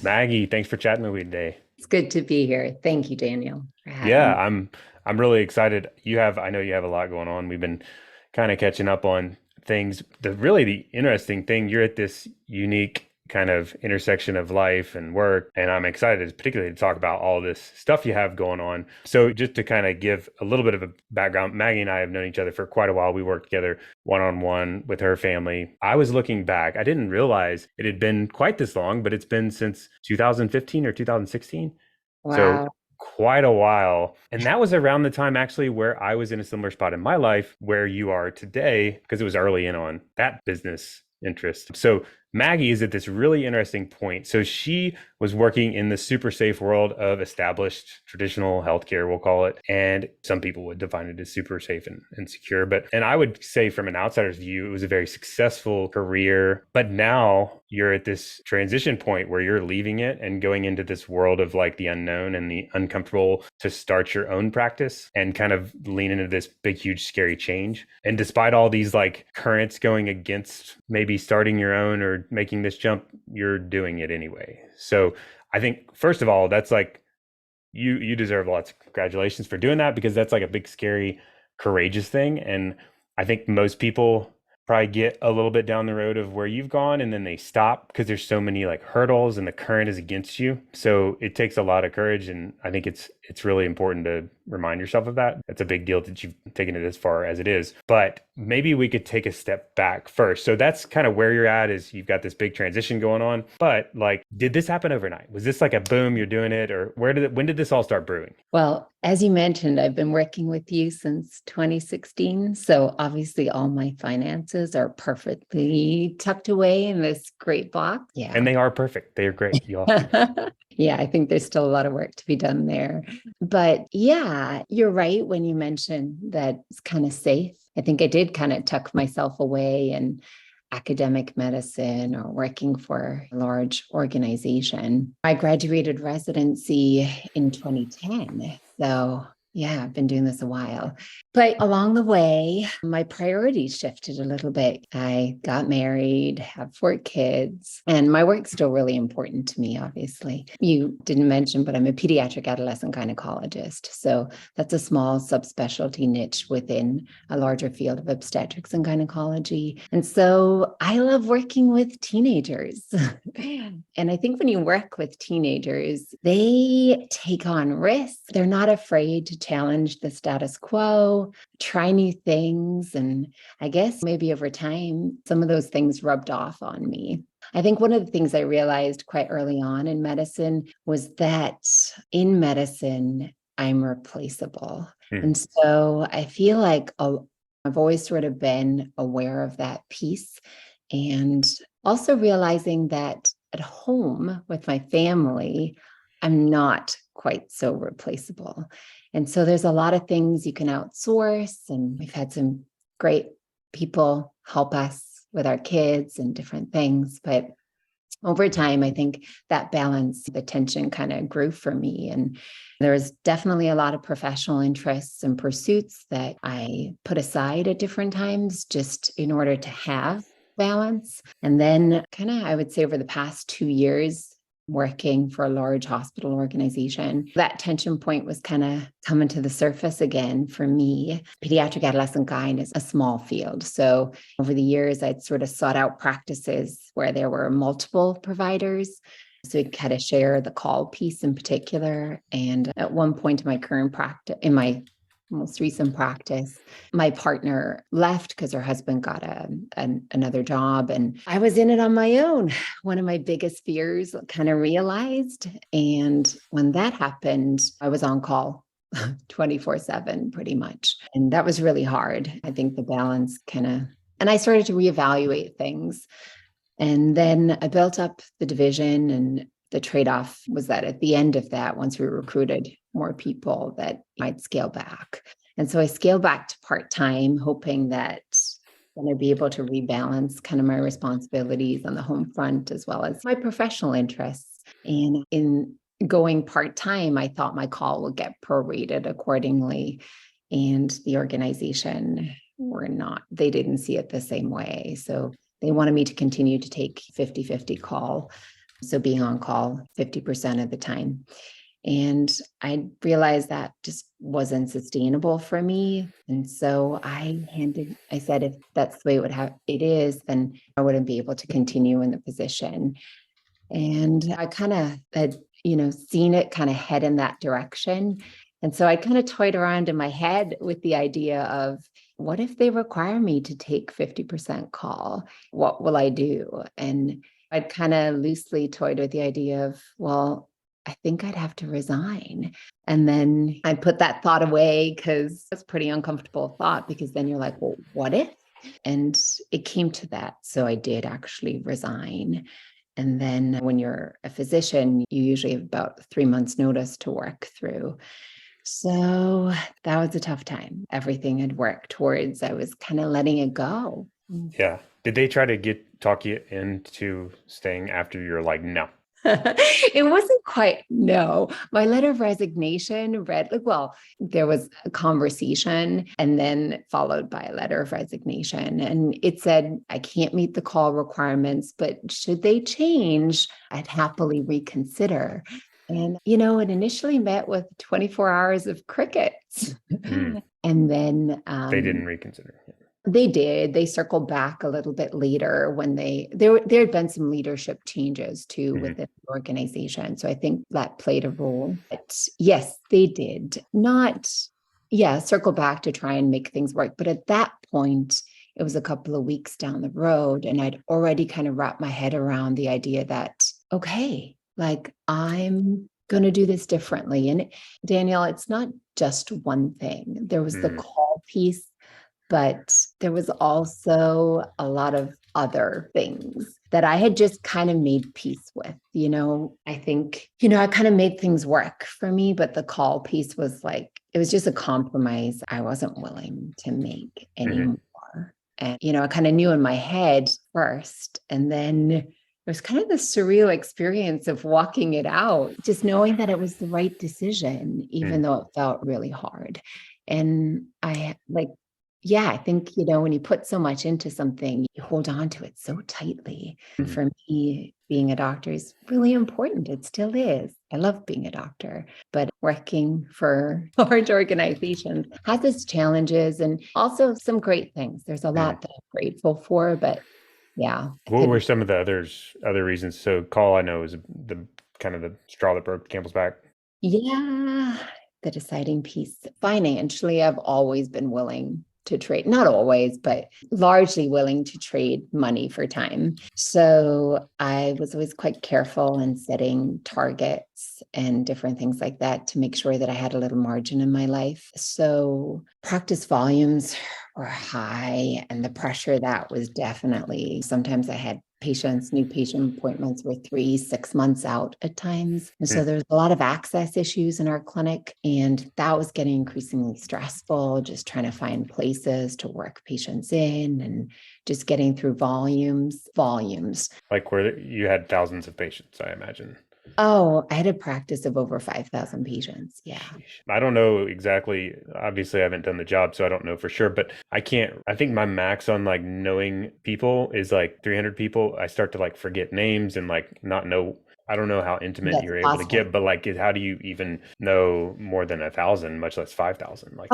Maggie, thanks for chatting with me today. It's good to be here. Thank you, Daniel, for having Yeah, me. I'm really excited. I know you have a lot going on. We've been kind of catching up on things. The interesting thing, you're at this unique kind of intersection of life and work, and I'm excited particularly to talk about all this stuff you have going on. So just to kind of give a little bit of a background, Maggie and I have known each other for quite a while. We worked together one-on-one with her family. I was looking back. I didn't realize it had been quite this long, but it's been since 2015 or 2016. So Wow. quite a while. And that was around the time actually where I was in a similar spot in my life where you are today, because it was early in on that business interest. So Maggie is at this really interesting point. So she was working in the super safe world of established traditional healthcare, we'll call it. And some people would define it as super safe and secure. And I would say from an outsider's view, it was a very successful career. But now you're at this transition point where you're leaving it and going into this world of like the unknown and the uncomfortable to start your own practice and kind of lean into this big, huge, scary change. And despite all these like currents going against maybe starting your own or making this jump, you're doing it anyway. So I think first of all, that's like you deserve lots of congratulations for doing that because that's like a big, scary, courageous thing. And I think most people probably get a little bit down the road of where you've gone and then they stop because there's so many like hurdles and the current is against you. So it takes a lot of courage. And I think it's really important to remind yourself of that. It's a big deal that you've taken it as far as it is. But maybe we could take a step back first. So that's kind of where you're at is you've got this big transition going on. But like, did this happen overnight? Was this like a boom, you're doing it, or when did this all start brewing? Well, as you mentioned, I've been working with you since 2016. So obviously, all my finances are perfectly tucked away in this great box. Yeah. And they are perfect. They are great. Y'all. Yeah, I think there's still a lot of work to be done there. But yeah, you're right when you mentioned that it's kind of safe. I think I did kind of tuck myself away in academic medicine or working for a large organization. I graduated residency in 2010. So yeah, I've been doing this a while. But along the way, my priorities shifted a little bit. I got married, have 4 kids, and my work's still really important to me, obviously. You didn't mention, but I'm a pediatric adolescent gynecologist. So that's a small subspecialty niche within a larger field of obstetrics and gynecology. And so I love working with teenagers. And I think when you work with teenagers, they take on risks. They're not afraid to challenge the status quo, try new things. And I guess maybe over time, some of those things rubbed off on me. I think one of the things I realized quite early on in medicine was that in medicine, I'm replaceable. Hmm. And so I feel like I've always sort of been aware of that piece and also realizing that at home with my family, I'm not quite so replaceable. And so there's a lot of things you can outsource, and we've had some great people help us with our kids and different things. But over time, I think that balance, the tension kind of grew for me. And there was definitely a lot of professional interests and pursuits that I put aside at different times just in order to have balance. And then, kind of, I would say over the past 2 years, working for a large hospital organization, that tension point was kind of coming to the surface again for me. Pediatric adolescent gyne is a small field. So over the years, I'd sort of sought out practices where there were multiple providers. So we kind of share the call piece in particular. And at one point in my current practice, in my most recent practice, my partner left because her husband got another job and I was in it on my own. One of my biggest fears kind of realized. And when that happened, I was on call 24/7 pretty much. And that was really hard. I think the balance and I started to reevaluate things. And then I built up the division, and the trade-off was that at the end of that, once we recruited more people, that I'd scale back. And so I scaled back to part-time, hoping that then I'd be able to rebalance kind of my responsibilities on the home front as well as my professional interests. And in going part-time, I thought my call would get prorated accordingly. And the organization they didn't see it the same way. So they wanted me to continue to take 50-50 call. So being on call 50% of the time. And I realized that just wasn't sustainable for me. And so I said, if that's the way it is, then I wouldn't be able to continue in the position. And I kind of had, seen it kind of head in that direction. And so I kind of toyed around in my head with the idea of, what if they require me to take 50% call? What will I do? And I'd kind of loosely toyed with the idea of, well, I think I'd have to resign. And then I put that thought away because it's a pretty uncomfortable thought, because then you're like, well, what if? And it came to that. So I did actually resign. And then when you're a physician, you usually have about 3 months notice to work through. So that was a tough time. Everything had worked towards, I was kind of letting it go. Yeah. Did they try to talk you into staying after you're like, no? It wasn't quite no. My letter of resignation read like, well, there was a conversation and then followed by a letter of resignation. And it said, I can't meet the call requirements, but should they change, I'd happily reconsider. And, it initially met with 24 hours of crickets. Mm. And then They didn't reconsider. they did. They circled back a little bit later when there had been some leadership changes too within the organization. So I think that played a role. But yes, they did not, circle back to try and make things work. But at that point, it was a couple of weeks down the road, and I'd already kind of wrapped my head around the idea that, okay, like I'm going to do this differently. And Daniel, it's not just one thing. There was the call piece, but there was also a lot of other things that I had just kind of made peace with. I think, I kind of made things work for me, but the call piece was like, it was just a compromise I wasn't willing to make anymore. And, I kind of knew in my head first, and then it was kind of the surreal experience of walking it out, just knowing that it was the right decision, even though it felt really hard. And I think, when you put so much into something, you hold on to it so tightly. And for me, being a doctor is really important. It still is. I love being a doctor, but working for large organizations has its challenges and also some great things. There's a lot that I'm grateful for, but yeah. What were some of the other reasons? So call, I know, is the kind of the straw that broke the camel's back. Yeah, the deciding piece. Financially, I've always been willing to trade, not always, but largely willing to trade money for time. So I was always quite careful in setting targets and different things like that to make sure that I had a little margin in my life. So practice volumes were high, and the pressure that was definitely, sometimes I had new patient appointments were 3-6 months out at times. And so there's a lot of access issues in our clinic, and that was getting increasingly stressful, just trying to find places to work patients in and just getting through volumes. Like where you had thousands of patients, I imagine. Oh, I had a practice of over 5,000 patients. Yeah. I don't know exactly. Obviously, I haven't done the job, so I don't know for sure. But I think my max on like knowing people is like 300 people. I start to like forget names and like not know. I don't know how intimate you're able to get, but like, how do you even know more than 1,000, much less 5,000? Like,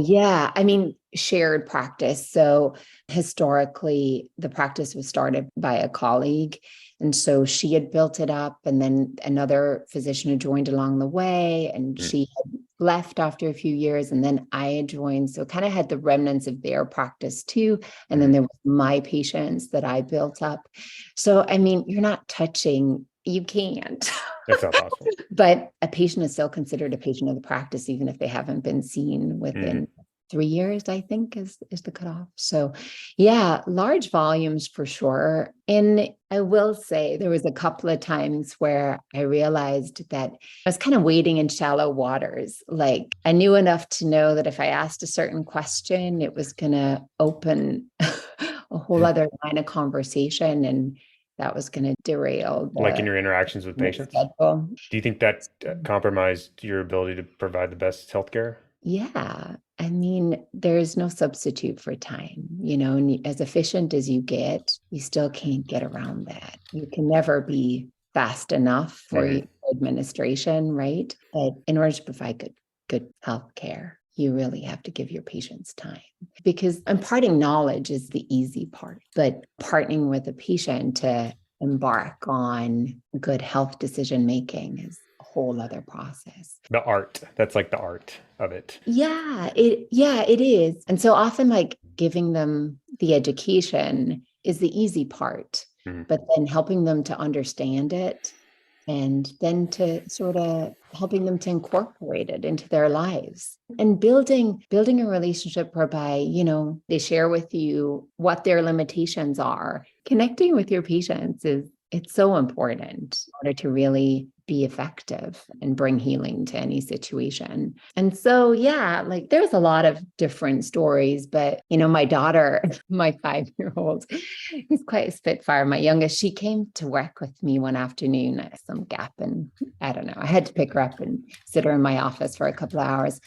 yeah. I mean, shared practice. So historically, the practice was started by a colleague. And so she had built it up, and then another physician had joined along the way, and she had left after a few years, and then I had joined. So kind of had the remnants of their practice too. And then there was my patients that I built up. So, I mean, you're not touching, you can't. That's not possible. But a patient is still considered a patient of the practice, even if they haven't been seen within 3 years, I think is the cutoff. So yeah, large volumes for sure. And I will say there was a couple of times where I realized that I was kind of wading in shallow waters. Like I knew enough to know that if I asked a certain question, it was going to open a whole other line of conversation, and that was going to derail like in your interactions with patients. Schedule. Do you think that compromised your ability to provide the best healthcare? Yeah. I mean, there's no substitute for time, and as efficient as you get, you still can't get around that. You can never be fast enough for Mhm. administration, right? But in order to provide good health care, you really have to give your patients time, because imparting knowledge is the easy part, but partnering with a patient to embark on good health decision making is a whole other process. The art. That's like the art of it. Yeah, it is. And so often like giving them the education is the easy part, Mhm. but then helping them to understand it and then to sort of helping them to incorporate it into their lives and building a relationship whereby, they share with you what their limitations are. Connecting with your patients it's so important in order to really be effective and bring healing to any situation. And so, yeah, like there's a lot of different stories, but my daughter, my 5-year-old, he's quite a spitfire. My youngest, she came to work with me one afternoon at some gap, and I don't know, I had to pick her up and sit her in my office for a couple of hours.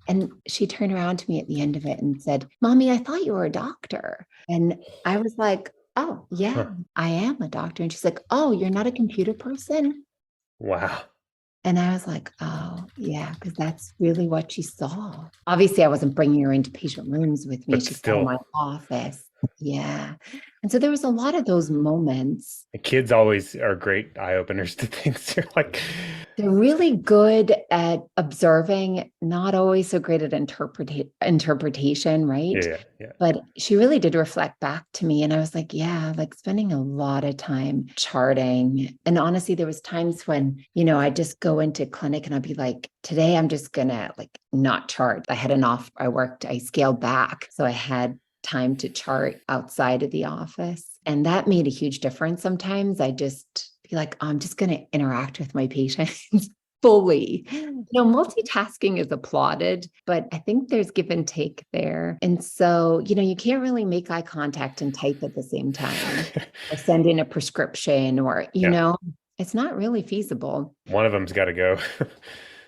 And she turned around to me at the end of it and said, "Mommy, I thought you were a doctor." And I was like, "Oh, yeah, Huh. I am a doctor." And she's like, "Oh, you're not a computer person?" Wow. And I was like, "Oh, yeah," because that's really what she saw. Obviously, I wasn't bringing her into patient rooms with me. But She sat in still, my office. Yeah. And so there was a lot of those moments. kids always are great eye openers to things. You're like, They're really good at observing, not always so great at interpretation, right? yeah, yeah. But she really did reflect back to me. And I was like, yeah, like spending a lot of time charting. And honestly, there was times when, I just go into clinic and I'd be like, today I'm just gonna like not chart. I scaled back. So I had time to chart outside of the office. And that made a huge difference. Sometimes I just be like, "Oh, I'm just going to interact with my patients fully." Multitasking is applauded, but I think there's give and take there. And so, you can't really make eye contact and type at the same time or send in a prescription or, Yeah. it's not really feasible. One of them's got to go.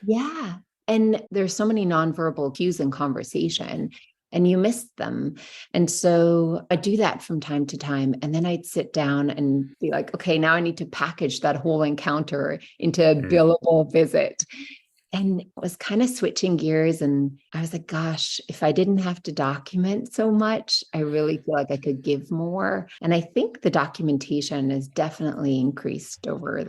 Yeah. And there's so many nonverbal cues in conversation and you miss them. And so I do that from time to time. And then I'd sit down and be like, okay, now I need to package that whole encounter into a Mm. billable visit. And it was kind of switching gears. And I was like, gosh, if I didn't have to document so much, I really feel like I could give more. And I think the documentation has definitely increased over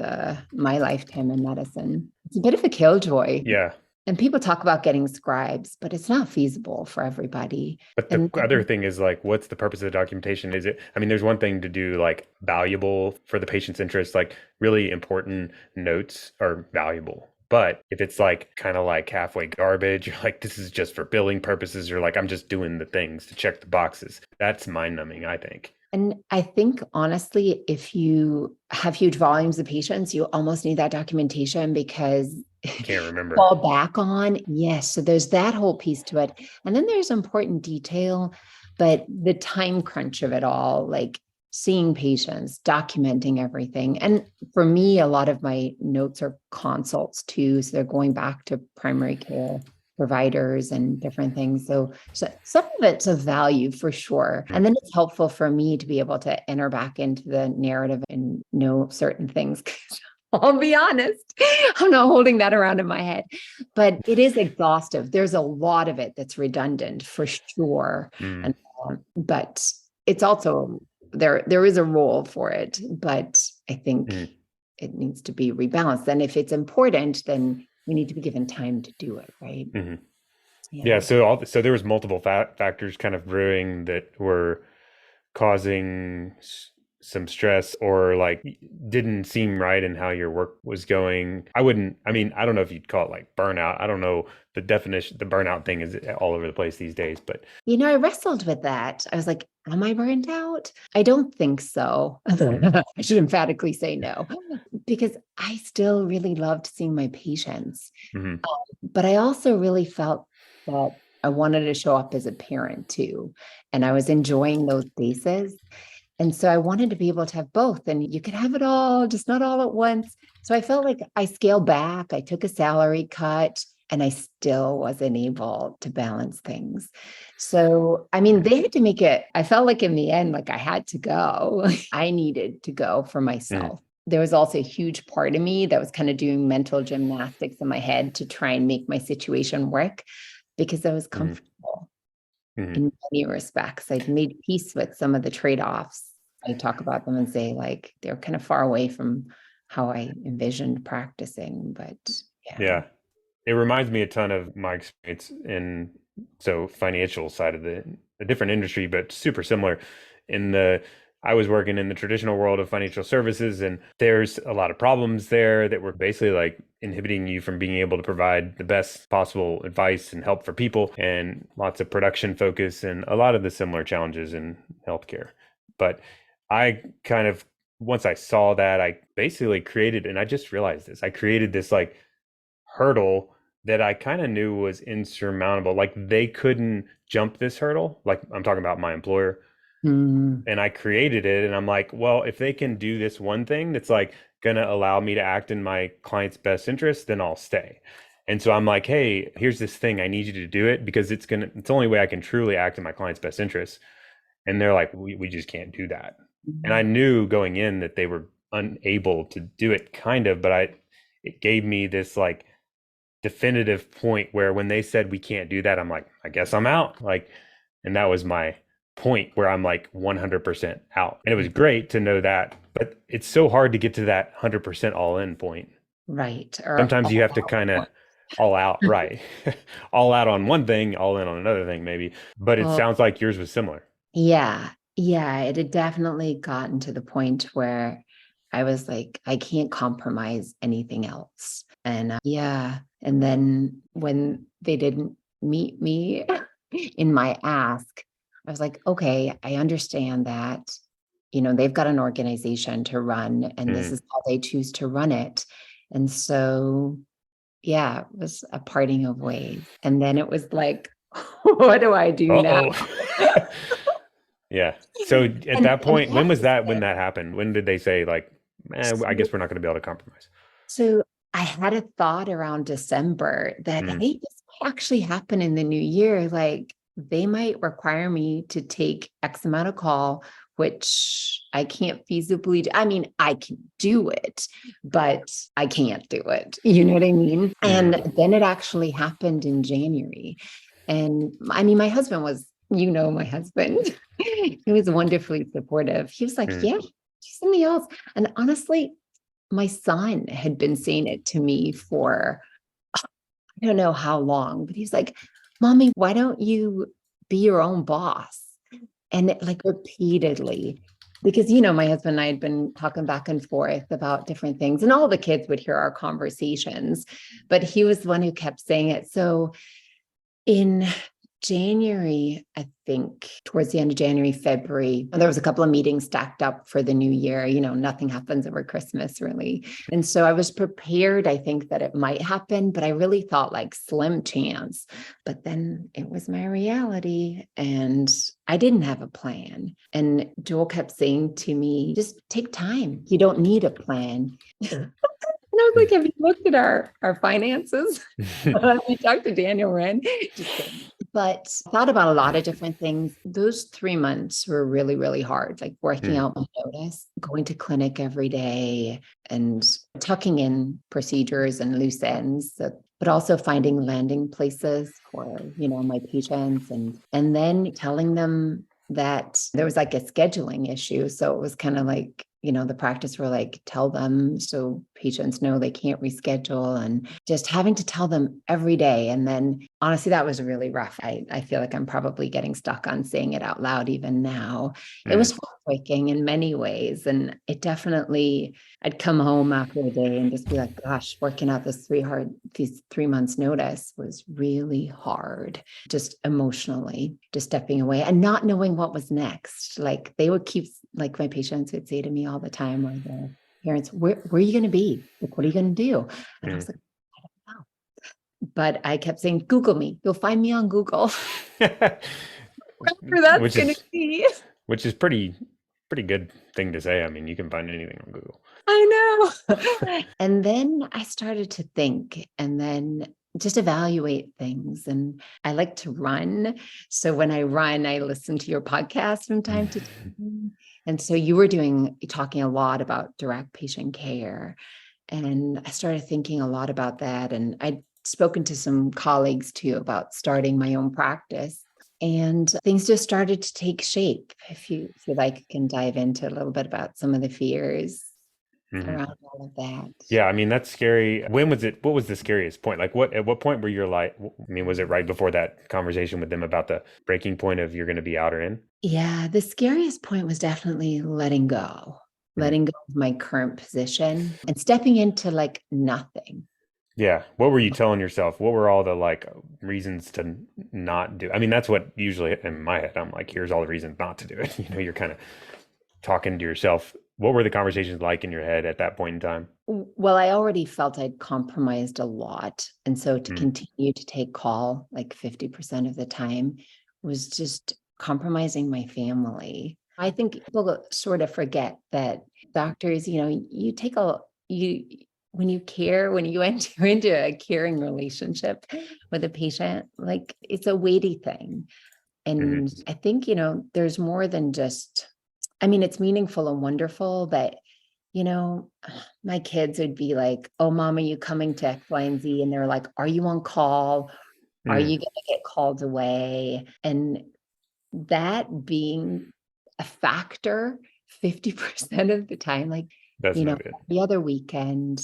my lifetime in medicine. It's a bit of a killjoy. Yeah. And people talk about getting scribes, but it's not feasible for everybody. But the And other thing is like, what's the purpose of the documentation? Is it, I mean, there's one thing to do like valuable for the patient's interest, like really important notes are valuable. But if it's like kind of like halfway garbage, you're like, this is just for billing purposes, or like, I'm just doing the things to check the boxes. That's mind numbing, I think. And I think honestly, if you have huge volumes of patients, you almost need that documentation because Can't remember. fall back on. Yes. So there's that whole piece to it. And then there's important detail, but the time crunch of it all, like seeing patients, documenting everything. And for me, a lot of my notes are consults too. So they're going back to primary care providers and different things. So some of it's of value for sure. And then it's helpful for me to be able to enter back into the narrative and know certain things. I'll be honest, I'm not holding that around in my head, but it is exhaustive. There's a lot of it that's redundant for sure. Mm. And but it's also there is a role for it, but I think Mm. it needs to be rebalanced. And if it's important, then we need to be given time to do it, right? Hmm. Yeah. Yeah. So there was multiple factors kind of brewing that were causing some stress or like didn't seem right in how your work was going. I mean, I don't know if you'd call it like burnout. I don't know the definition. The burnout thing is all over the place these days, but I wrestled with that. I was like, am I burned out? I don't think so. mm, I should emphatically say no, because I still really loved seeing my patients. mhm, But I also really felt that I wanted to show up as a parent too. And I was enjoying those spaces. And so I wanted to be able to have both. And you can have it all, just not all at once. So I felt like I scaled back. I took a salary cut and I still wasn't able to balance things. So, I mean, they had to make it, I felt like in the end, like I had to go. I needed to go for mm, myself. there was also a huge part of me that was kind of doing mental gymnastics in my head to try and make my situation work because I was comfortable in many respects. I'd made peace with some of the trade-offs. I talk about them and say like they're kind of far away from how I envisioned practicing, but Yeah. It reminds me a ton of my experience in financial side of a different industry, but super similar. I was working in the traditional world of financial services, and there's a lot of problems there that were basically like inhibiting you from being able to provide the best possible advice and help for people, and lots of production focus and a lot of the similar challenges in healthcare. But I kind of, once I saw that, I basically created, and I just realized this, I created this like hurdle that I kind of knew was insurmountable. Like they couldn't jump this hurdle. Like I'm talking about my employer. And I created it, and I'm like, well, if they can do this one thing that's like gonna allow me to act in my client's best interest, then I'll stay. And so I'm like, hey, here's this thing. I need you to do it because it's the only way I can truly act in my client's best interest. And they're like, we just can't do that. And I knew going in that they were unable to do it, kind of, but it gave me this like definitive point where when they said we can't do that, I'm like, I guess I'm out. Like, and that was my point where I'm like 100% out. And it was great to know that, but it's so hard to get to that 100% all in point. right. Sometimes you have to kind of all out, right? All out on one thing, all in on another thing, maybe. But it sounds like yours was similar. Yeah. Yeah. It had definitely gotten to the point where I was like, I can't compromise anything else. And And then when they didn't meet me in my ask, I was like, okay, I understand that, they've got an organization to run and this is how they choose to run it. And so, it was a parting of ways. And then it was like, what do I do now? Yeah. So at that point, when was that, when that happened? When did they say like, I guess we're not going to be able to compromise? So I had a thought around December that, hey, this might actually happen in the new year. Like they might require me to take X amount of call, which I can't feasibly do. I mean, I can do it, but I can't do it. You know what I mean? And then it actually happened in January. And I mean, my husband was, my husband, he was wonderfully supportive. He was like, yeah, do something else. And honestly, my son had been saying it to me for, I don't know how long, but he's like, Mommy, why don't you be your own boss? And like repeatedly, because, my husband and I had been talking back and forth about different things and all the kids would hear our conversations, but he was the one who kept saying it. So in January, I think towards the end of January, February, there was a couple of meetings stacked up for the new year. Nothing happens over Christmas really. And so I was prepared, I think that it might happen, but I really thought like slim chance. But then it was my reality and I didn't have a plan. And Joel kept saying to me, just take time. You don't need a plan. And I was like, have you looked at our finances? We talked to Daniel Wrenne. But thought about a lot of different things. Those 3 months were really, really hard, like working out my notice, going to clinic every day and tucking in procedures and loose ends, but also finding landing places for, my patients and then telling them that there was like a scheduling issue. So it was kind of like, the practice were like, tell them so patients know they can't reschedule and just having to tell them every day. And then honestly, that was really rough. I feel like I'm probably getting stuck on saying it out loud even now. It was heartbreaking in many ways. And it definitely, I'd come home after a day and just be like, gosh, working out these 3 months notice was really hard, just emotionally, just stepping away and not knowing what was next. Like they would keep, like my patients would say to me all the time, or their parents, where are you going to be? Like, what are you going to do? And I was like, I don't know. But I kept saying, Google me. You'll find me on Google. Whatever that's going to be. Which is pretty good thing to say. I mean, you can find anything on Google. I know. And then I started to think and then just evaluate things. And I like to run. So when I run, I listen to your podcast from time to time. And so you were talking a lot about direct patient care. And I started thinking a lot about that. And I'd spoken to some colleagues too about starting my own practice. And things just started to take shape. If you like, can dive into a little bit about some of the fears Mhm. around all of that. Yeah, I mean that's scary. When was it? What was the scariest point? Like at what point were you like, I mean, was it right before that conversation with them about the breaking point of you're going to be out or in? Yeah, the scariest point was definitely Mhm. letting go of my current position and stepping into like nothing. Yeah. What were you telling yourself? What were all the like reasons to not do? I mean, that's what usually in my head, I'm like, here's all the reasons not to do it. You're kind of talking to yourself. What were the conversations like in your head at that point in time? Well, I already felt I'd compromised a lot. And so to Mm, continue to take call like 50% of the time was just compromising my family. I think people sort of forget that doctors, you take you, when you care, when you enter into a caring relationship with a patient, like it's a weighty thing. mhm. And I think, there's more than just, I mean, it's meaningful and wonderful, but you know, my kids would be like, "Oh, mom, are you coming to X, Y, and Z?" And they're like, "Are you on call? Are Mm, you going to get called away?" And that being a factor 50% of the time, like, that's no good. the other weekend,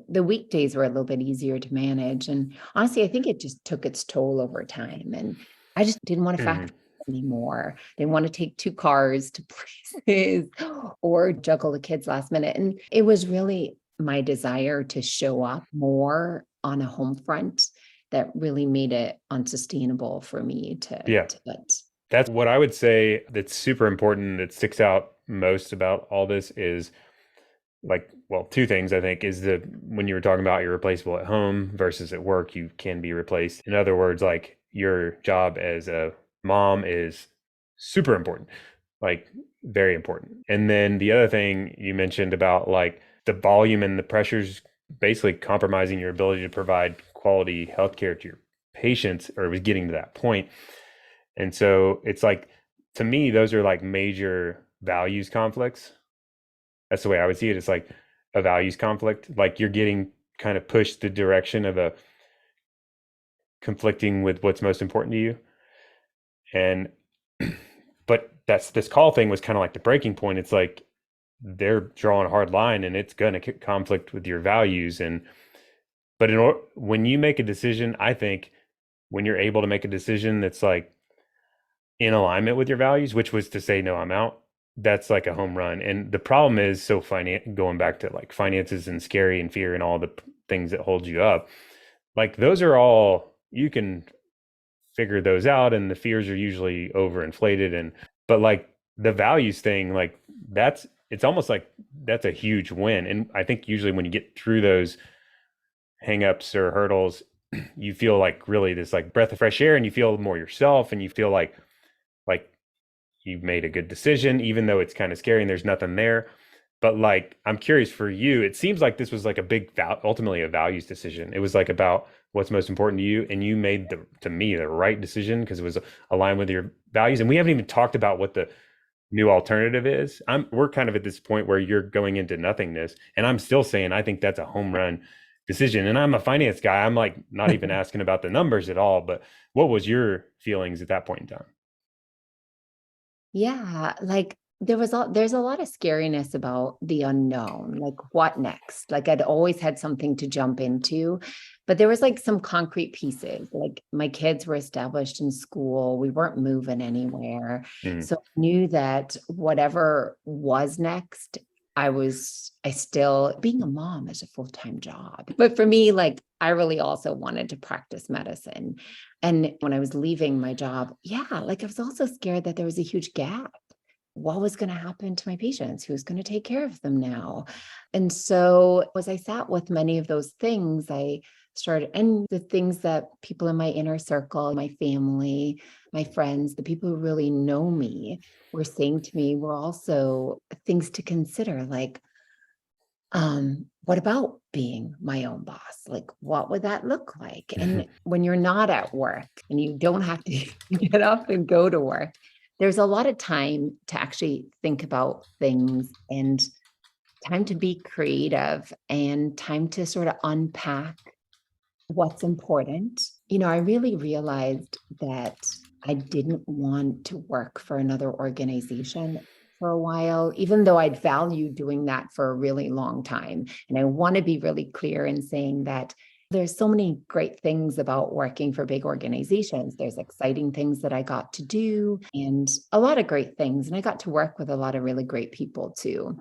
the weekdays were a little bit easier to manage. And honestly, I think it just took its toll over time. And I just didn't want to Mhm. factor anymore. They want to take two cars to places or juggle the kids last minute. And it was really my desire to show up more on a home front that really made it unsustainable for me Yeah. to let. That's what I would say that's super important that sticks out most about all this is like, well, two things I think is the when you were talking about you're replaceable at home versus at work, you can be replaced. In other words, like your job as a mom is super important, like very important. And then the other thing you mentioned about like the volume and the pressures basically compromising your ability to provide quality healthcare to your patients, or it was getting to that point. And so it's like, to me, those are like major values conflicts. That's the way I would see it. It's like a values conflict. Like you're getting kind of pushed the direction of a conflicting with what's most important to you. And, but that's this call thing was kind of like the breaking point. It's like they're drawing a hard line and it's going to conflict with your values. And, but when you make a decision, I think when you're able to make a decision that's like in alignment with your values, which was to say, no, I'm out, that's like a home run. And the problem is going back to like finances and scary and fear and all the things that hold you up, like those are all, you can figure those out and the fears are usually overinflated. And, but like the values thing, like it's almost like that's a huge win. And I think usually when you get through those hangups or hurdles, you feel like really this like breath of fresh air and you feel more yourself and you feel like you've made a good decision, even though it's kind of scary and there's nothing there. But like, I'm curious for you, it seems like this was like a ultimately a values decision. It was like about what's most important to you. And you made to me, the right decision because it was aligned with your values. And we haven't even talked about what the new alternative is. We're kind of at this point where you're going into nothingness. And I'm still saying, I think that's a home run decision. And I'm a finance guy. I'm like, not even asking about the numbers at all, but what was your feelings at that point in time? Yeah, like there's a lot of scariness about the unknown, like what next? Like I'd always had something to jump into, but there was like some concrete pieces. Like my kids were established in school, we weren't moving anywhere. Mm, So I knew that whatever was next, I still being a mom is a full-time job. But for me, like I really also wanted to practice medicine. And when I was leaving my job, yeah, like I was also scared that there was a huge gap. What was going to happen to my patients? Who's going to take care of them now? And so, as I sat with many of those things, I started, and the things that people in my inner circle, my family, my friends, the people who really know me were saying to me were also things to consider, like, what about being my own boss? Like, what would that look like? And when you're not at work and you don't have to get up and go to work, there's a lot of time to actually think about things and time to be creative and time to sort of unpack what's important. I really realized that I didn't want to work for another organization for a while, even though I'd valued doing that for a really long time. And I want to be really clear in saying that there's so many great things about working for big organizations. There's exciting things that I got to do and a lot of great things. And I got to work with a lot of really great people too.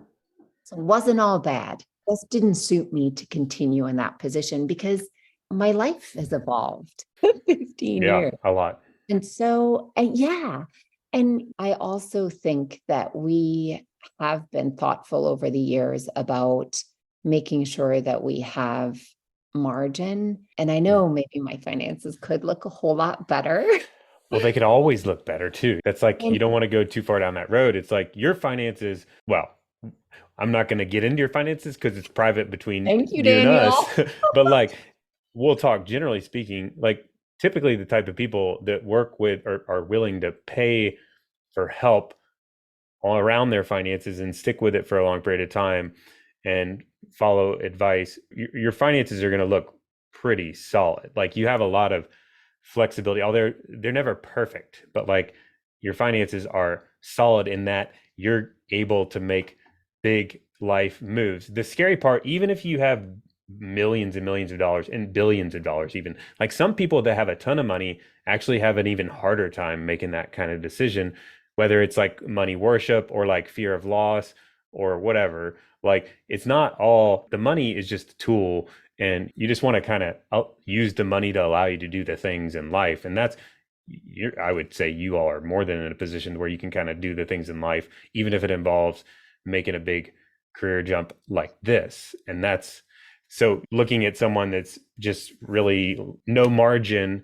So it wasn't all bad. Just didn't suit me to continue in that position because my life has evolved 15 Yeah, years. a lot. And so, yeah. And I also think that we have been thoughtful over the years about making sure that we have margin. And I know maybe my finances could look a whole lot better. Well, they could always look better too. That's like, And you don't want to go too far down that road. It's like your finances, well, I'm not going to get into your finances because it's private between thank you, you and us. Daniel. But like, we'll talk generally speaking, like typically the type of people that work with or are willing to pay for help all around their finances and stick with it for a long period of time and follow advice, your finances are going to look pretty solid. Like you have a lot of flexibility. Although they're never perfect, but like your finances are solid in that you're able to make big life moves. The scary part, even if you have millions and millions of dollars and billions of dollars, even like some people that have a ton of money actually have an even harder time making that kind of decision, whether it's like money worship or like fear of loss or whatever. Like it's not all the money is just a tool, and you just want to kind of use the money to allow you to do the things in life. And that's, I would say you all are more than in a position where you can kind of do the things in life, even if it involves making a big career jump like this. And that's, so looking at someone that's just really no margin,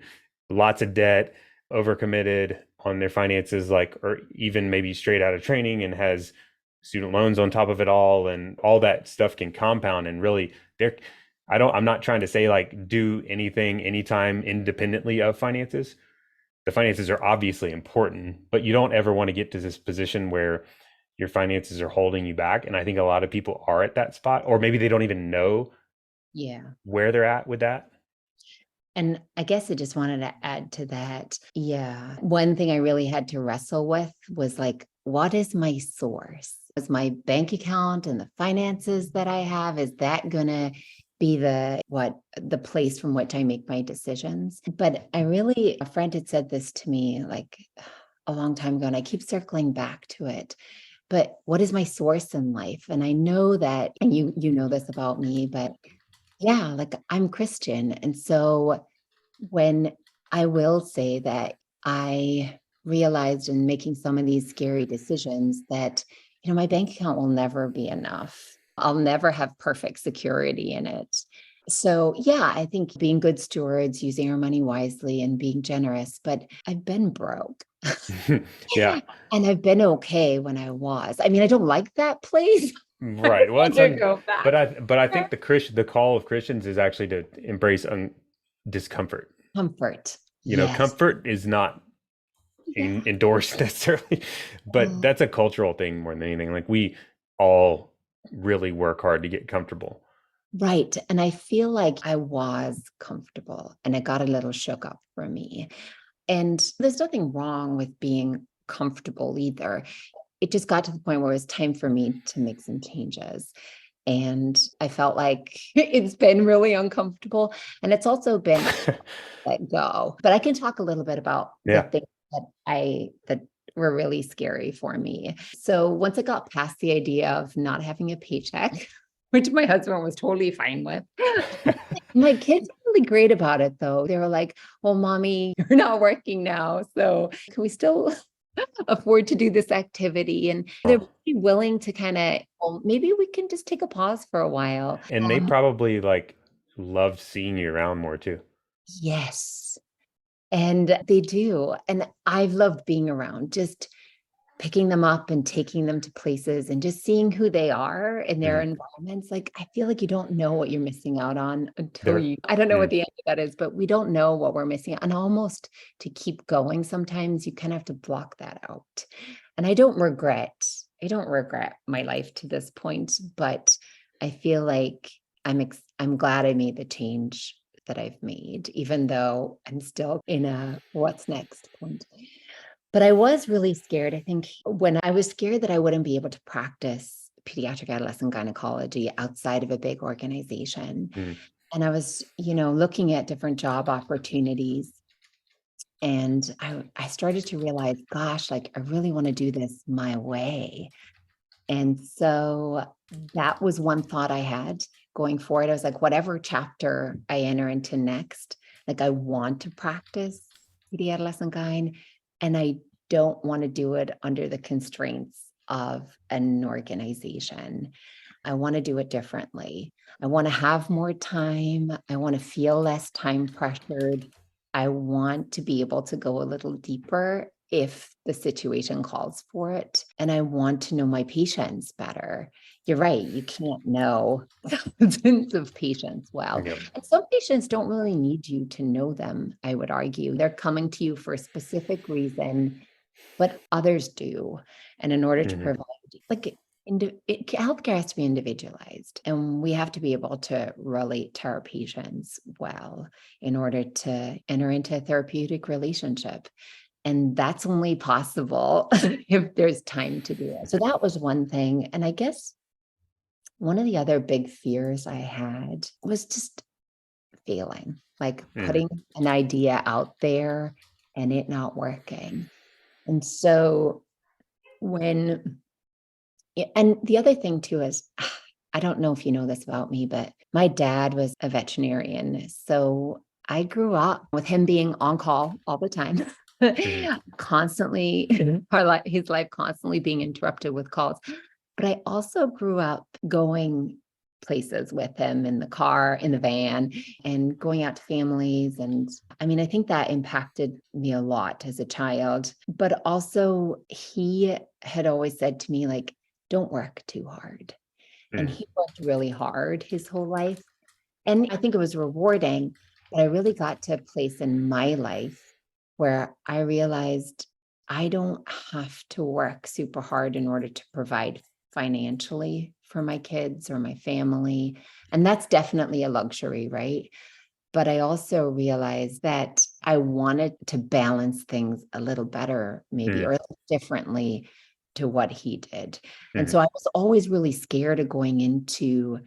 lots of debt, overcommitted on their finances, like, or even maybe straight out of training and has student loans on top of it all, and all that stuff can compound. And really, they're, I'm not trying to say like do anything anytime independently of finances. The finances are obviously important, but you don't ever want to get to this position where your finances are holding you back. And I think a lot of people are at that spot, or maybe they don't even know yeah. where they're at with that. And I guess I just wanted to add to that. Yeah. One thing I really had to wrestle with was like, what is my source? Is my bank account and the finances that I have, is that going to be the place from which I make my decisions? But a friend had said this to me like a long time ago, and I keep circling back to it. But what is my source in life? And I know that, and you know this about me, but yeah, like I'm Christian. And so when I will say that I realized in making some of these scary decisions that, my bank account will never be enough. I'll never have perfect security in it. So, yeah, I think being good stewards, using our money wisely and being generous, but I've been broke. Yeah. And I've been okay when I was. I mean, I don't like that place. I Right. Well, want to go back. but I think the call of Christians is actually to embrace discomfort. Comfort. Yes. Comfort is not Yeah. endorsed necessarily, but Mm, that's a cultural thing more than anything. Like we all really work hard to get comfortable. right. And I feel like I was comfortable and it got a little shook up for me. And there's nothing wrong with being comfortable either. It just got to the point where it was time for me to make some changes. And I felt like it's been really uncomfortable. And it's also been let go. But I can talk a little bit about the Yeah. things that were really scary for me. So once I got past the idea of not having a paycheck, which my husband was totally fine with. My kids were really great about it though. They were like, well, mommy, you're not working now. So can we still afford to do this activity? And they're Oh. pretty willing to kind of, well, maybe we can just take a pause for a while. And they probably like loved seeing you around more too. Yes. And they do. And I've loved being around, just picking them up and taking them to places and just seeing who they are in their environments. Like, I feel like you don't know what you're missing out on until There. I don't know what Mm. the answer to that is, but we don't know what we're missing out. And almost to keep going, sometimes you kind of have to block that out. And I don't regret my life to this point, but I feel like I'm glad I made the change that I've made, even though I'm still in a what's next point. But I was really scared. I think when I was scared that I wouldn't be able to practice pediatric adolescent gynecology outside of a big organization. Mm. And I was, looking at different job opportunities. And I started to realize, gosh, like I really want to do this my way. And so that was one thought I had going forward. I was like, whatever chapter I enter into next, like I want to practice pediatric adolescent gyn, and I don't want to do it under the constraints of an organization. I want to do it differently. I want to have more time. I want to feel less time pressured. I want to be able to go a little deeper if the situation calls for it. And I want to know my patients better. You're right. You can't know thousands of patients well. Yep. And some patients don't really need you to know them, I would argue. They're coming to you for a specific reason, but others do. And in order to Mhm. provide, like, healthcare has to be individualized, and we have to be able to relate to our patients well in order to enter into a therapeutic relationship. And that's only possible if there's time to do it. So that was one thing. And I guess one of the other big fears I had was just failing, like Mm. putting an idea out there and it not working. And so and the other thing too is, I don't know if you know this about me, but my dad was a veterinarian. So I grew up with him being on call all the time, Mhm. constantly, his life constantly being interrupted with calls. But I also grew up going places with him in the car, in the van, and going out to families. And I mean, I think that impacted me a lot as a child. But also, he had always said to me, like, don't work too hard. And Mm. he worked really hard his whole life. And I think it was rewarding, but I really got to a place in my life where I realized I don't have to work super hard in order to provide financially for my kids or my family. And that's definitely a luxury, right? But I also realized that I wanted to balance things a little better, maybe, or Mm. a little differently to what he did. And Mhm. so I was always really scared of going into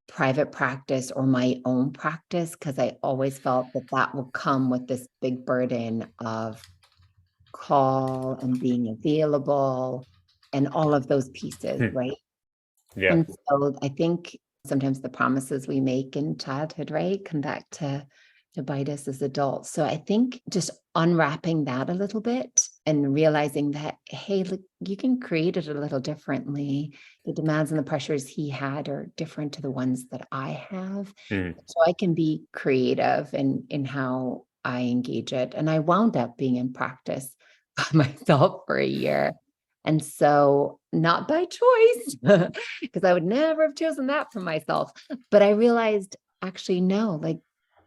private practice or my own practice, because I always felt that that would come with this big burden of call and being available and all of those pieces, Hmm. right? Yeah. And so I think sometimes the promises we make in childhood, right, come back to bite us as adults. So I think just unwrapping that a little bit and realizing that, hey, look, you can create it a little differently. The demands and the pressures he had are different to the ones that I have. Mm. So I can be creative in how I engage it. And I wound up being in practice by myself for a year. And so, not by choice, because I would never have chosen that for myself. But I realized, actually, no, like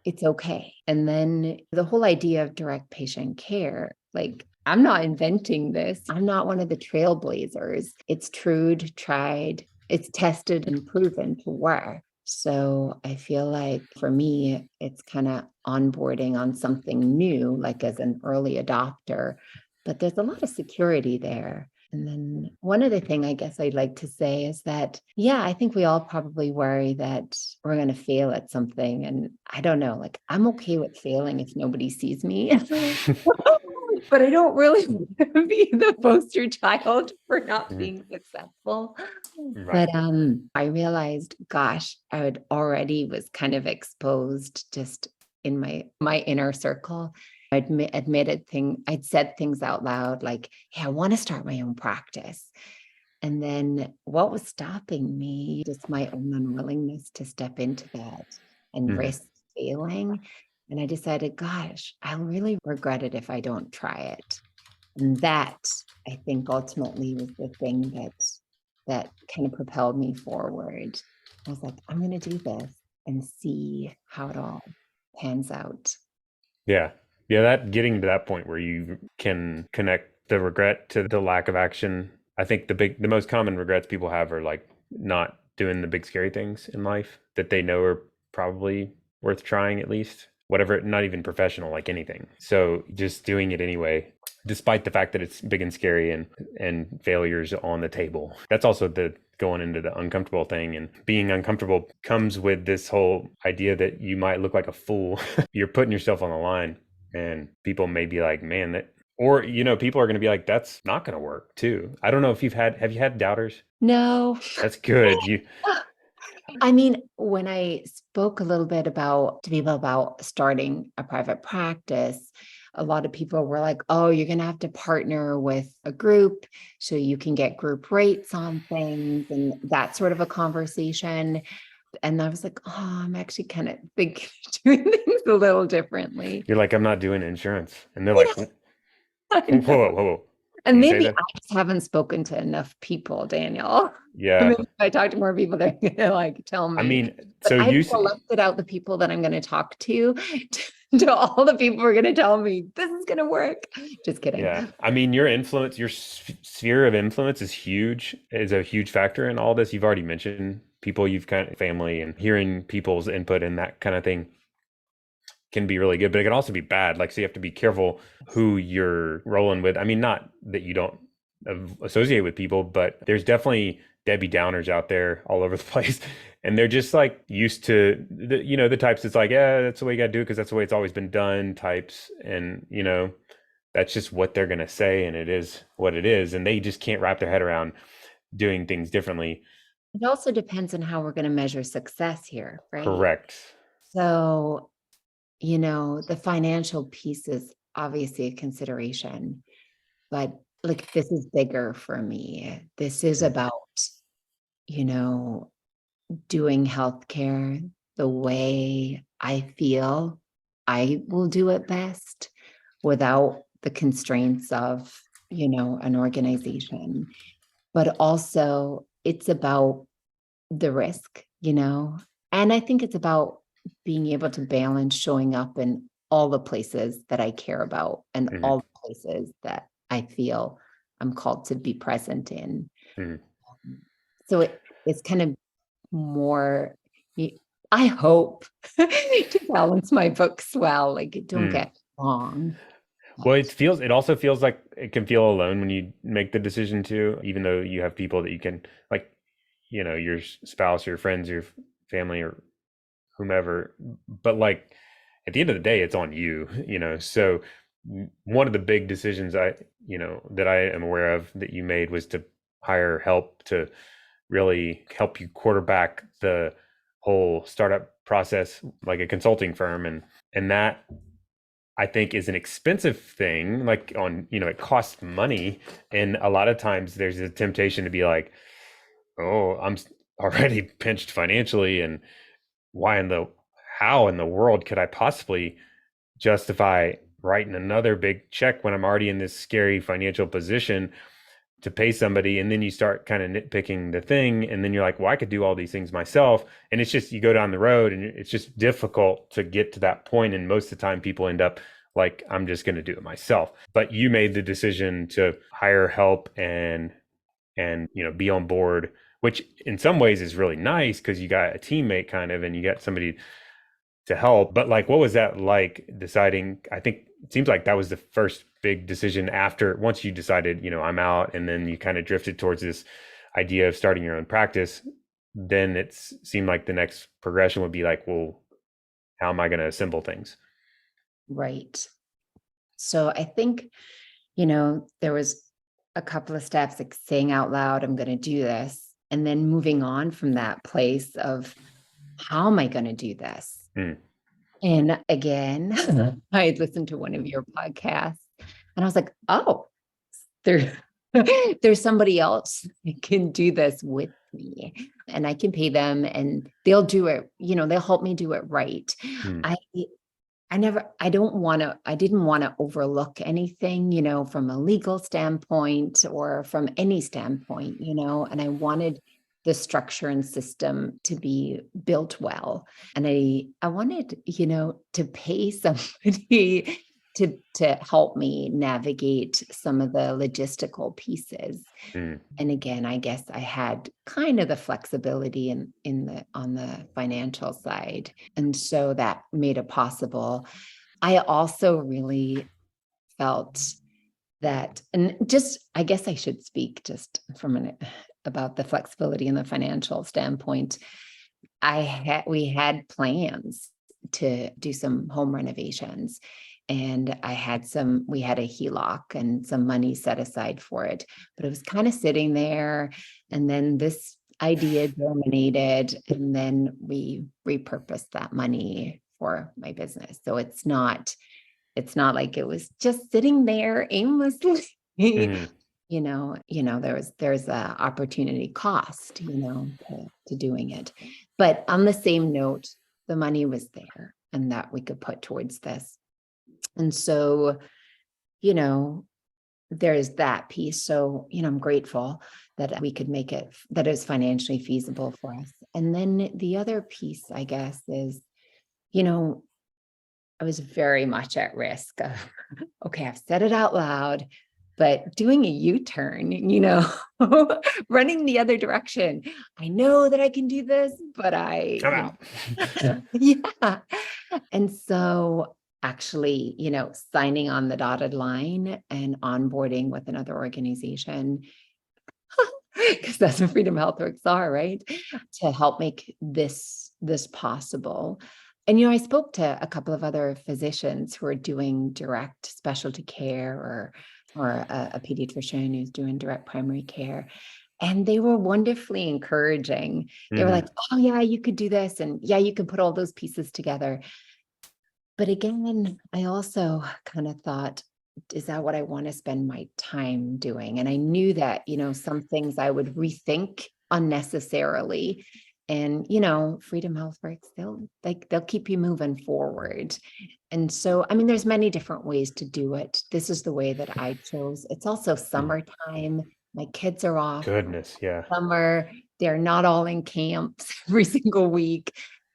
it's okay. And then the whole idea of direct patient care, like I'm not inventing this. I'm not one of the trailblazers. It's tried, it's tested and proven to work. So I feel like for me, it's kind of onboarding on something new, like as an early adopter, but there's a lot of security there. And then one other thing I guess I'd like to say is that, yeah, I think we all probably worry that we're going to fail at something. And I don't know, like I'm okay with failing if nobody sees me. But I don't really want to be the poster child for not Mhm. being successful. Right. But I realized, gosh, I would already was kind of exposed just in my inner circle. I'd said things out loud like, hey, I want to start my own practice. And then what was stopping me, just my own unwillingness to step into that and Mhm. risk failing. And I decided, gosh, I'll really regret it if I don't try it. And that I think ultimately was the thing that kind of propelled me forward. I was like, I'm going to do this and see how it all pans out. Yeah. Yeah, that getting to that point where you can connect the regret to the lack of action. I think the most common regrets people have are like not doing the big scary things in life that they know are probably worth trying at least. Whatever, not even professional, like anything. So just doing it anyway, despite the fact that it's big and scary and failures on the table. That's also the going into the uncomfortable thing, and being uncomfortable comes with this whole idea that you might look like a fool. You're putting yourself on the line, and people may be like, man, that, or people are going to be like, that's not going to work too. I don't know if have you had doubters? No. That's good. You I mean, when I spoke a little bit to people about starting a private practice, a lot of people were like, oh, you're going to have to partner with a group so you can get group rates on things and that sort of a conversation. And I was like, oh, I'm actually kind of thinking doing things a little differently. you're like, I'm not doing insurance, and they're like, Yeah, whoa, I whoa, know. whoa, whoa. Can And you say maybe that? I just haven't spoken to enough people, Daniel. Yeah. Maybe if I talk to more people, they're gonna like tell I me. mean, But so I've you selected out the people that I'm going to talk to all the people who are going to tell me this is going to work. Just kidding. Yeah. I mean, your influence, your sphere of influence is a huge factor in all this. You've already mentioned people you've kind of family, and hearing people's input and that kind of thing can be really good, but it can also be bad. Like, so you have to be careful who you're rolling with. I mean, not that you don't associate with people, but there's definitely Debbie Downers out there all over the place. And they're just like used to the types that's like, yeah, that's the way you got to do it because that's the way it's always been done types. And, that's just what they're going to say. And it is what it is. And they just can't wrap their head around doing things differently. It also depends on how we're going to measure success here, right? Correct. So, the financial piece is obviously a consideration, but like this is bigger for me. This is Mm, about, you know, doing healthcare the way I feel I will do it best without the constraints of, an organization. But also it's about the risk, and I think it's about being able to balance showing up in all the places that I care about and mhm, all the places that I feel I'm called to be present in. mhm. So it's kind of more, I hope, to balance my books well. Like, don't Mm. get me wrong. Well, it also feels like it can feel alone when you make the decision to, even though you have people that you can, like, your spouse, your friends, your family, or whomever. But like at the end of the day, it's on you, So one of the big decisions that I am aware of that you made was to hire help to really help you quarterback the whole startup process, like a consulting firm, and that I think is an expensive thing. Like it costs money. And a lot of times there's a temptation to be like, oh, I'm already pinched financially. And why how in the world could I possibly justify writing another big check when I'm already in this scary financial position to pay somebody? And then you start kind of nitpicking the thing, and then you're like, well, I could do all these things myself. And it's just, you go down the road and it's just difficult to get to that point, and most of the time people end up like, I'm just going to do it myself. But you made the decision to hire help and be on board, which in some ways is really nice because you got a teammate kind of, and you got somebody to help. But like, what was that like deciding? I think it seems like that was the first big decision after, once you decided, I'm out, and then you kind of drifted towards this idea of starting your own practice. Then it seemed like the next progression would be like, well, how am I going to assemble things? Right. So I think, there was a couple of steps like saying out loud, I'm going to do this. And then moving on from that place of how am I going to do this? Mm, And again, I had listened to one of your podcasts and I was like, oh, there, there's somebody else that can do this with me and I can pay them and they'll do it, they'll help me do it right. mm, I I didn't want to overlook anything, from a legal standpoint or from any standpoint, and I wanted the structure and system to be built well. And I wanted, to pay somebody to help me navigate some of the logistical pieces. Mm, And again, I guess I had kind of the flexibility on the financial side. And so that made it possible. I also really felt that, and just, I guess I should speak just about the flexibility and the financial standpoint. We had plans to do some home renovations, and we had a HELOC and some money set aside for it, but it was kind of sitting there. And then this idea germinated, and then we repurposed that money for my business. So it's not like it was just sitting there aimlessly. mhm, There's a opportunity cost, to doing it. But on the same note, the money was there and that we could put towards this. And so, you know, there's that piece. So, I'm grateful that we could make it, that it was financially feasible for us. And then the other piece, I guess, is, you know, I was very much at risk of, okay, I've said it out loud, but doing a U-turn, running the other direction. I know that I can do this, but I'm out. yeah. And so actually, signing on the dotted line and onboarding with another organization, because that's what Freedom Healthworks are, right? To help make this possible. And, I spoke to a couple of other physicians who are doing direct specialty care, or a pediatrician who's doing direct primary care. And they were wonderfully encouraging. They were like, Mhm. oh yeah, you could do this. And yeah, you can put all those pieces together. But again, I also kind of thought, is that what I want to spend my time doing? And I knew that, some things I would rethink unnecessarily. And, Freedom Healthworks, they'll keep you moving forward. And so, I mean, there's many different ways to do it. This is the way that I chose. It's also Mm. summertime. My kids are off Goodness, yeah. summer. They're not all in camps every single week.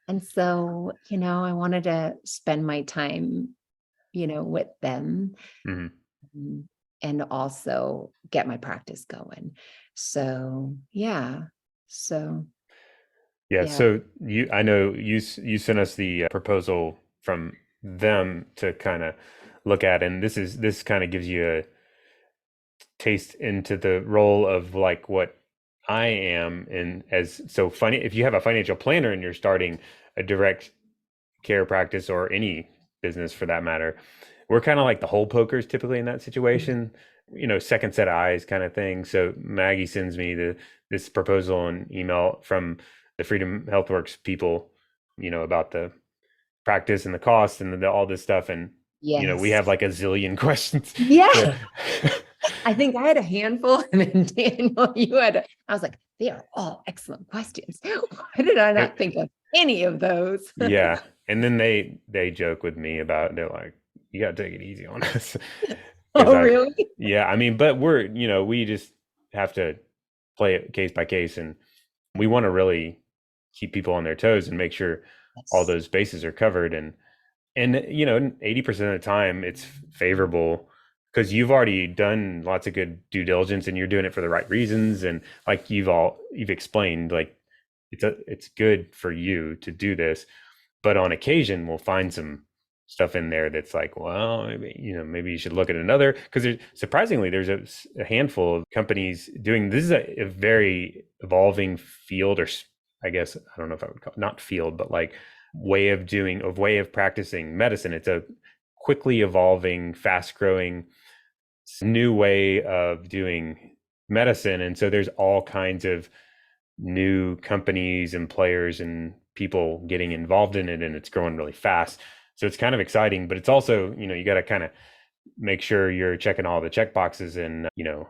And so, I wanted to spend my time, with them, Mhm. mm, and also get my practice going. So, yeah. So, Yeah, yeah. so I know you sent us the proposal from them to kind of look at, and this kind of gives you a taste into the role of like what I am in as so funny. If you have a financial planner and you're starting a direct care practice or any business for that matter, we're kind of like the hole pokers typically in that situation, second set of eyes kind of thing. So Maggie sends me this proposal and email from the Freedom Healthworks people, about the practice and the cost and all this stuff. And, we Yes. have like a zillion questions. So Yeah. I think I had a handful, and then Daniel, I was like, they are all excellent questions. Why did I not think of any of those? yeah. And then they joke with me about, they're like, you got to take it easy on us. Because Oh, really? yeah, I mean, but we just have to play it case by case, and we want to really keep people on their toes and make sure all Yes. those bases are covered. And 80% of the time it's favorable because you've already done lots of good due diligence and you're doing it for the right reasons. And like you've explained, like it's good for you to do this, but on occasion we'll find some stuff in there that's like, well, maybe you should look at another, because surprisingly there's a handful of companies doing this. Is a very evolving field, or I guess I don't know if I would call it, not field, but like way of practicing medicine. It's a quickly evolving, fast growing new way of doing medicine, and so there's all kinds of new companies and players and people getting involved in it, and it's growing really fast. So it's kind of exciting, but it's also, you got to kind of make sure you're checking all the check boxes and, Yeah.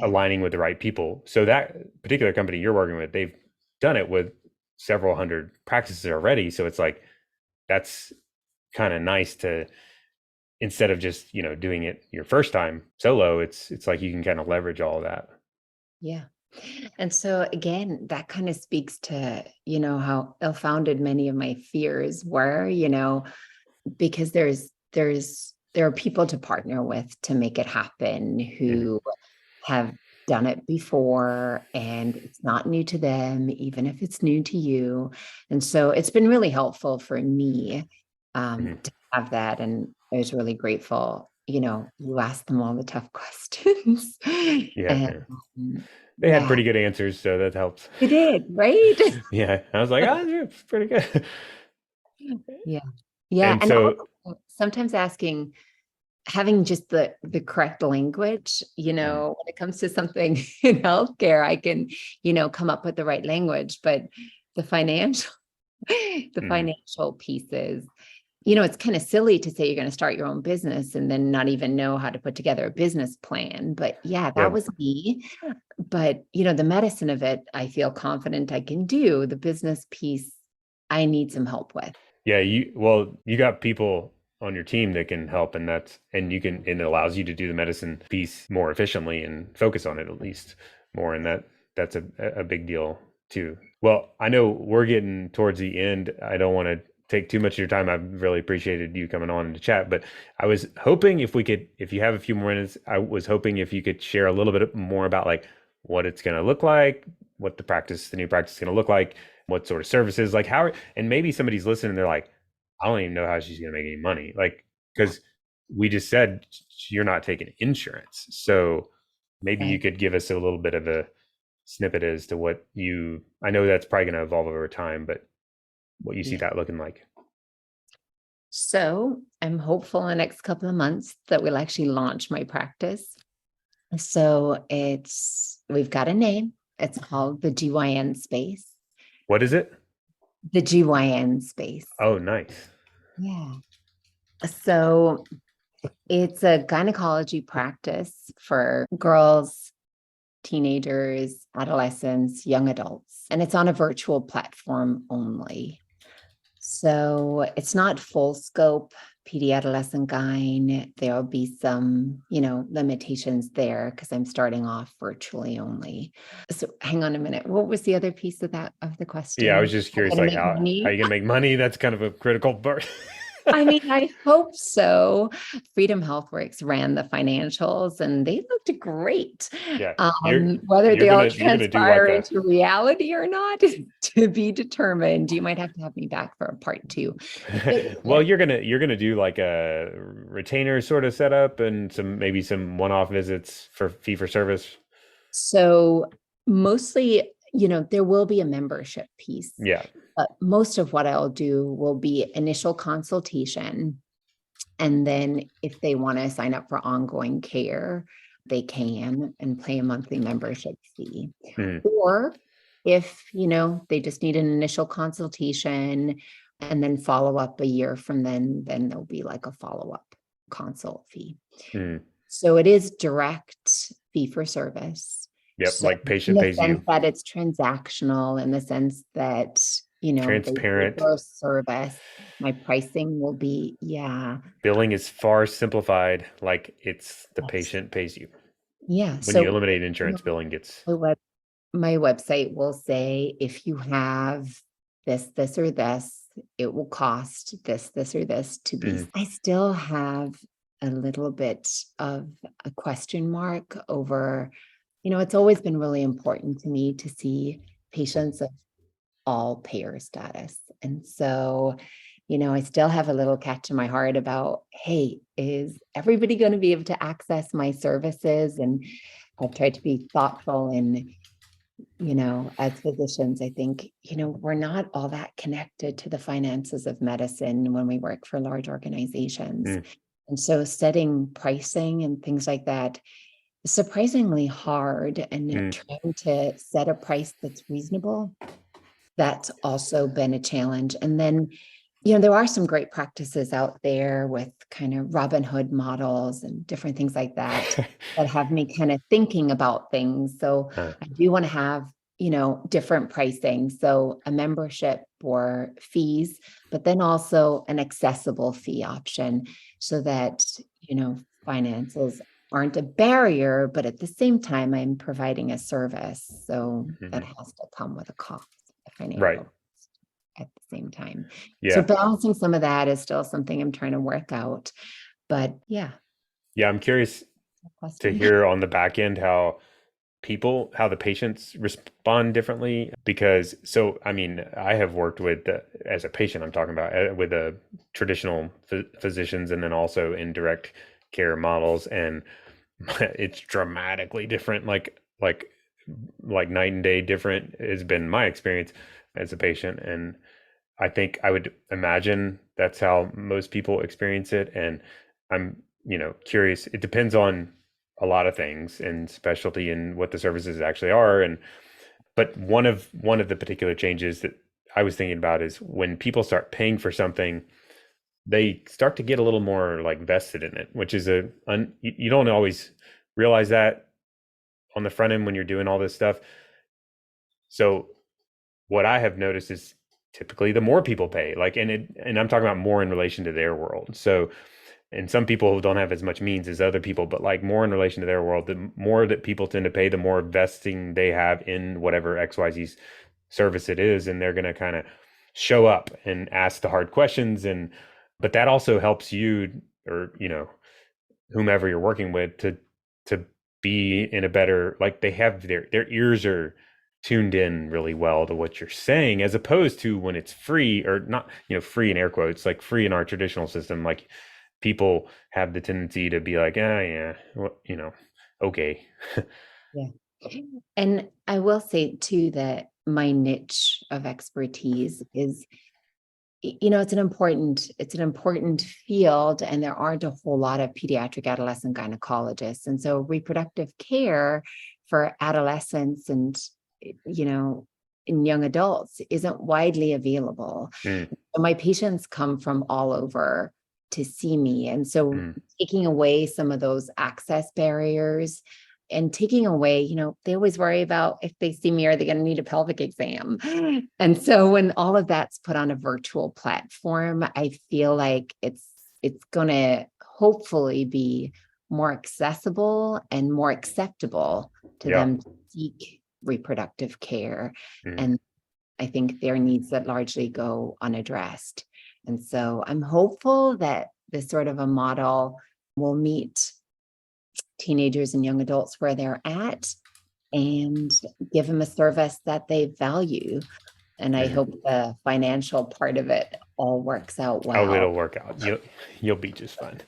aligning with the right people. So that particular company you're working with, they've done it with several hundred practices already. So it's like, that's kind of nice to, instead of just, doing it your first time solo, it's like you can kind of leverage all of that. Yeah. And so again, that kind of speaks to, how ill-founded many of my fears were, because there are people to partner with to make it happen who have done it before, and it's not new to them, even if it's new to you. And so it's been really helpful for me to have that. And I was really grateful, you asked them all the tough questions. Yeah, And yeah. They had yeah, pretty good answers, so that helps. you did, right? Yeah, I was like, oh, it's pretty good. Yeah. Yeah. And And so, also sometimes having just the correct language, when it comes to something in healthcare, I can, come up with the right language, but the financial, the mm, financial pieces, it's kind of silly to say you're going to start your own business and then not even know how to put together a business plan. But yeah, that yeah, was me. But, the medicine of it, I feel confident I can do. The business piece, I need some help with. yeah, you got people on your team that can help, and it allows you to do the medicine piece more efficiently and focus on it at least more. And that's a big deal too. Well, I know we're getting towards the end. I don't want to take too much of your time. I've really appreciated you coming on to chat, but I was hoping if you have a few more minutes, I was hoping if you could share a little bit more about like what it's going to look like, what the new practice is going to look like, what sort of services, like and maybe somebody's listening, they're like, I don't even know how she's going to make any money. Like, because we just said you're not taking insurance. So maybe you Right. could give us a little bit of a snippet as to I know that's probably going to evolve over time, but what you see Yeah. that looking like. So I'm hopeful in the next couple of months that we'll actually launch my practice. So we've got a name. It's called the GYN space. What is it? The GYN space. Oh, nice. Yeah. So it's a gynecology practice for girls, teenagers, adolescents, young adults, and it's on a virtual platform only. So it's not full scope pediadolescent gyne. There'll be some, limitations there because I'm starting off virtually only. So hang on a minute. What was the other piece of the Yeah, I was question? just Am I curious, going like to make how money? you can make money. That's kind of a critical part. I mean, I hope so. Freedom Healthworks ran the financials and they looked great. Yeah, you're Whether you're they all gonna you're gonna do like transpire a into reality or not is to be determined. You might have to have me back for a part two. But well, you're gonna do like a retainer sort of setup and maybe some one-off visits for fee for service. so mostly, there will be a membership piece, Yeah. but most of what I'll do will be initial consultation. And then if they want to sign up for ongoing care, they can and pay a monthly membership fee. Mhm. Or if, they just need an initial consultation and then follow up a year from then there'll be like a follow-up consult fee. Mhm. So it is direct fee for service. Yep, So like in patient the pays sense you. that it's transactional, in the sense that, they pay Transparent. for a service, my pricing will be, yeah. Billing is far simplified, like it's the Yes. patient pays you. Yeah. When you So, eliminate you insurance, know, billing gets. my web, my website will say if you have this, or this, it will cost this, or this to be. Mhm. I still have a little bit of a question mark over, it's always been really important to me to see patients of all payer status. And so, I still have a little catch in my heart about, hey, is everybody going to be able to access my services? And I've tried to be thoughtful and, as physicians, I think, we're not all that connected to the finances of medicine when we work for large organizations. Mm. And so setting pricing and things like that is surprisingly hard, and Mm. trying to set a price that's reasonable, that's also been a challenge. And then, there are some great practices out there with kind of Robin Hood models and different things like that that have me kind of thinking about things. So Uh, I do want to have, different pricing. So a membership for fees, but then also an accessible fee option so that, finances aren't a barrier, but at the same time, I'm providing a service. So that has to come with a cost, a Right. financial cost at the same time. So Yeah. balancing some of that is still something I'm trying to work out. But yeah, Yeah. I'm curious to question. hear on the back end how the patients respond differently. Because, so, I mean, I have worked with, as a patient, I'm talking about with traditional physicians and then also in direct care models. And it's dramatically different, like night and day different has been my experience as a patient. And I think I would imagine that's how most people experience it. And I'm, curious. It depends on a lot of things and specialty and what the services actually are. But one of the particular changes that I was thinking about is when people start paying for something, they start to get a little more like vested in it, which is you don't always realize that on the front end when you're doing all this stuff. So what I have noticed is typically the more people pay, and I'm talking about more in relation to their world. So, and some people don't have as much means as other people, but like more in relation to their world, the more that people tend to pay, the more vesting they have in whatever XYZ service it is. And they're going to kind of show up and ask the hard questions. But that also helps you, or, whomever you're working with, to be in a better, like, they have their ears are tuned in really well to what you're saying, as opposed to when it's free, or not, free in air quotes, like free in our traditional system. Like, people have the tendency to be like, yeah, well, okay. Yeah. And I will say too that my niche of expertise is, it's an important field, and there aren't a whole lot of pediatric adolescent gynecologists. And so reproductive care for adolescents and, in young adults isn't widely available. Mm, So my patients come from all over to see me. And so mm, taking away some of those access barriers and taking away, they always worry about if they see me, are they going to need a pelvic exam? And so when all of that's put on a virtual platform, I feel like it's going to hopefully be more accessible and more acceptable to yeah. them to seek reproductive care. Mm, And I think their needs that largely go unaddressed. And so I'm hopeful that this sort of a model will meet teenagers and young adults where they're at and give them a service that they value. And I mm. hope the financial part of it all works out Oh, well. it'll work out. You'll be just fine.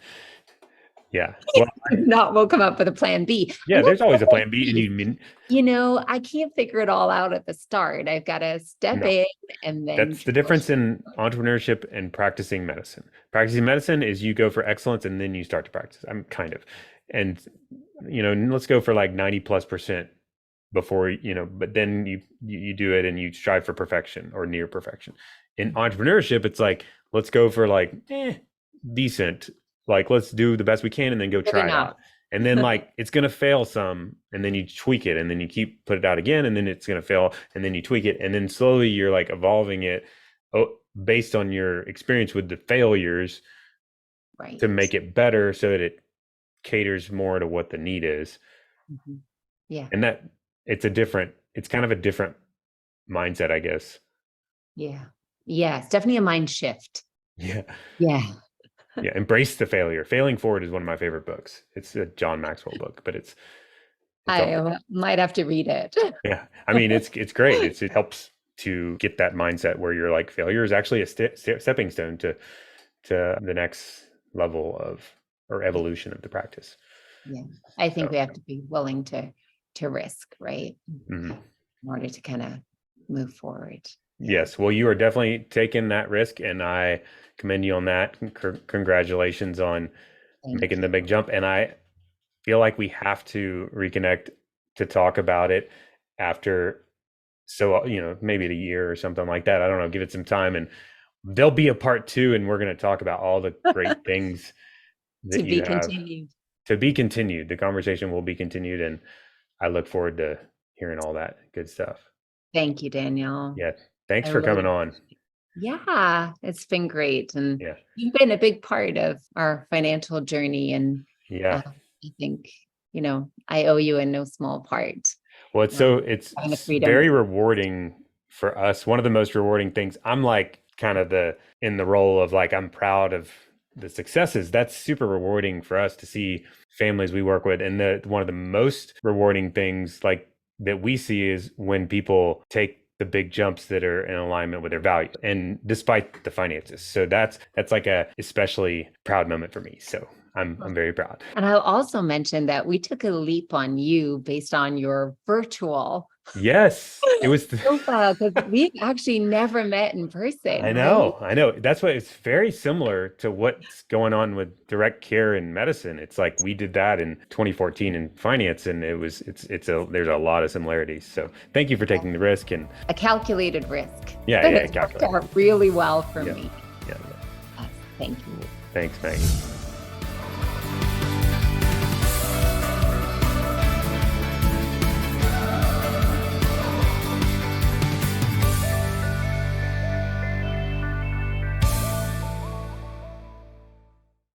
Yeah. Well, If not, we'll come up with a plan B. yeah, there's always a plan B, and you mean, I can't figure it all out at the start. I've got to step no. in and then That's the difference in entrepreneurship and practicing medicine. Practicing medicine is you go for excellence and then you start to practice. I'm kind of, and let's go for like 90+% before, but then you do it and you strive for perfection or near perfection. In entrepreneurship, it's like, let's go for like, decent, like, let's do the best we can and then go good try it enough. out. And then, like, it's going to fail some, and then you tweak it, and then you put it out again, and then it's going to fail, and then you tweak it, and then slowly you're like evolving it, based on your experience with the failures, Right. to make it better so that it caters more to what the need is. Mhm. Yeah. And that it's kind of a different mindset, I guess. Yeah. Yeah. It's definitely a mind shift. Yeah. Yeah. Yeah. Embrace the failure. Failing Forward is one of my favorite books. It's a John Maxwell book, but it's all good. I might have to read it. Yeah. I mean, it's great. It helps to get that mindset where you're like, failure is actually a stepping stone to the next level of, or evolution of the practice. Yeah. I think So, we have to be willing to risk, right? mhm. In order to kind of move forward. Yeah. Yes. Well, you are definitely taking that risk, and I commend you on that. Congratulations on Thank making the you. big jump. And I feel like we have to reconnect to talk about it after, so, maybe a year or something like that. I don't know, give it some time, and there'll be a part two, and we're going to talk about all the great things To that be you have. continued. To be continued. The conversation will be continued, and I look forward to hearing all that good stuff. Thank you, Daniel. Yeah. Thanks I for coming really on. Yeah, it's been great. And Yeah. you've been a big part of our financial journey. And Yeah. I think, I owe you in no small part. Well, Having the it's freedom. very rewarding for us. One of the most rewarding things, I'm like kind of in the role of like I'm proud of the successes. That's super rewarding for us to see families we work with. And the one of the most rewarding things like that we see is when people take the big jumps that are in alignment with their values and despite the finances. So that's like a especially proud moment for me. So I'm very proud. And I'll also mention that we took a leap on you based on your virtual Yes, it was. profile because we've actually never met in person, I right? know, I know. That's why it's very similar to what's going on with direct care in medicine. It's like we did that in 2014 in finance, and there's a lot of similarities. So thank you for taking the risk, and A calculated risk. yeah, But yeah, it's worked calculate. out really well for Yeah, me. yeah, yeah. Thank you. Thanks, Maggie.